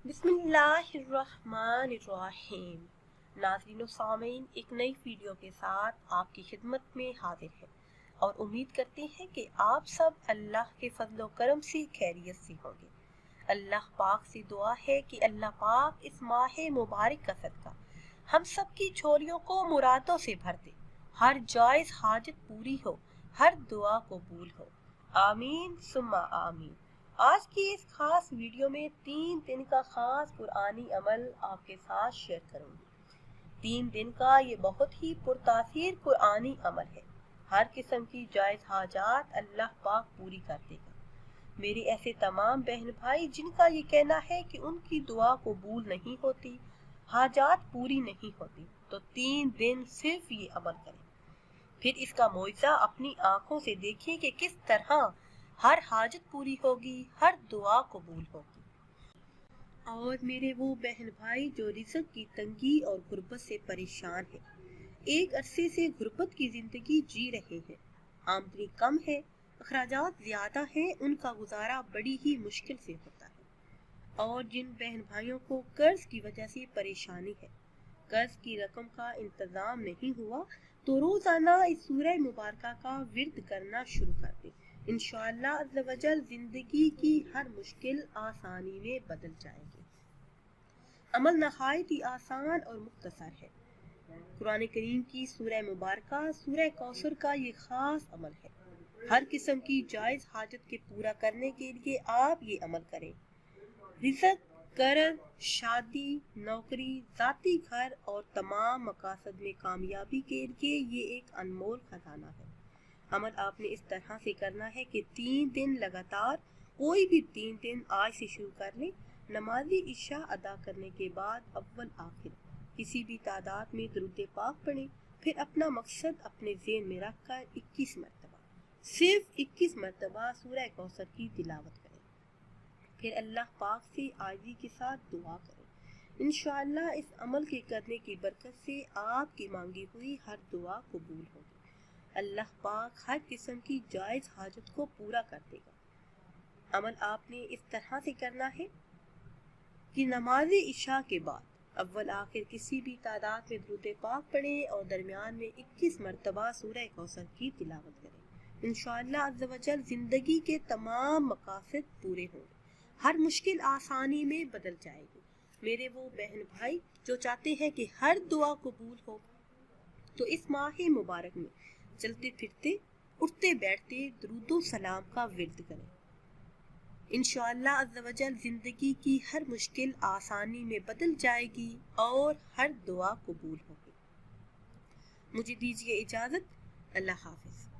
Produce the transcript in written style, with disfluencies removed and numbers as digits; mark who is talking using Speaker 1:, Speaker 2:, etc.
Speaker 1: बिस्मिल्लाहिर्रहमानिर्रहीम। नाज़रीन व सामीन, एक नई वीडियो के साथ आपकी खिदमत में हाजिर है और उम्मीद करते हैं कि आप सब अल्लाह के फजल व करम से खैरियत से होंगे। अल्लाह पाक से दुआ है कि अल्लाह पाक इस माह मुबारक का सदका हम सब की झोलियों को मुरादों से भर दे, हर जायज़ हाजत पूरी हो, हर दुआ कबूल हो। आमीन सुम्मा आमीन। आज की इस खास वीडियो में 3 दिन का खास कुरानी अमल आपके साथ शेयर करूंगी। 3 दिन का ये बहुत ही पुरतासीर कुरानी अमल है। हर किस्म की जायज़ हाजात अल्लाह पाक पूरी कर देगा। मेरे ऐसे तमाम बहन भाई जिनका ये कहना है कि उनकी दुआ कबूल नहीं होती, हाजात पूरी नहीं होती, तो 3 दिन सिर्फ ये अमल करें, फिर इसका मुआवजा अपनी आंखों से देखिए कि किस तरह हर हाजत पूरी होगी, हर दुआ कबूल होगी। और मेरे वो बहन भाई जो रिज़्क की तंगी और गुर्बत से परेशान हैं, एक अरसे से गुर्बत की जिंदगी जी रहे हैं, आमदनी कम है, अखराजात ज्यादा हैं, उनका गुजारा बड़ी ही मुश्किल से होता है। और जिन बहन भाइयों को कर्ज की वजह से परेशानी है, कर्ज की रकम का इंतजाम नहीं हुआ, तो रोजाना इस सूरह मुबारक का विर्द करना शुरू कर दें। इंशाअल्लाह अज़्ज़ व जल जिंदगी की हर मुश्किल आसानी में बदल जाएगी। अमल नहायत ही आसान और मुख्तसर है। कुरान करीम की सूरह मुबारक सूरह कौसर का ये खास अमल है। हर किस्म की जायज़ हाजत के पूरा करने के लिए आप ये अमल करें। रिज़्क, कर्ज, शादी, नौकरी, ज़ाती घर और तमाम मकासद में कामयाबी के लिए ये एक अनमोल खजाना है। अमल आपने इस तरह से करना है कि 3 दिन लगातार, कोई भी 3 दिन आज से शुरू कर लें। नमाज़ी इशा अदा करने के बाद अव्वल आखिर किसी भी तादाद में दुरूद पाक पढ़ें, फिर अपना मकसद अपने ज़हन में रख कर 21 मरतबा, सिर्फ 21 मरतबा सूरह कौसर की तिलावत करें। फिर अल्लाह पाक से आजी के साथ दुआ करें। इंशाअल्लाह इस अमल के करने की बरकत से आपकी मांगी हुई हर दुआ कबूल होगी। अल्लाह पाक हर किस्म की जायज़ हाजत को पूरा कर देगा। अमल आपने इस तरह से करना है कि नमाज इशा के बाद अव्वल आखिर किसी भी तादाद में दुरूद पाक पढ़ें और दरमियान में 21 मरतबा सूरह कौसर की तिलावत करें। इंशाअल्लाह अज़्ज़ व जल जिंदगी के तमाम मकासद पूरे होंगे, हर मुश्किल आसानी में बदल जाएगी। मेरे वो बहन भाई जो चाहते हैं कि हर दुआ कबूल हो, तो इस माह मुबारक में चलते फिरते, उठते बैठते दुरूदो सलाम का विर्द करें। इंशाअल्लाह अज़्ज़ व जल जिंदगी की हर मुश्किल आसानी में बदल जाएगी और हर दुआ कबूल होगी। मुझे दीजिए इजाज़त। अल्लाह हाफ़िज़।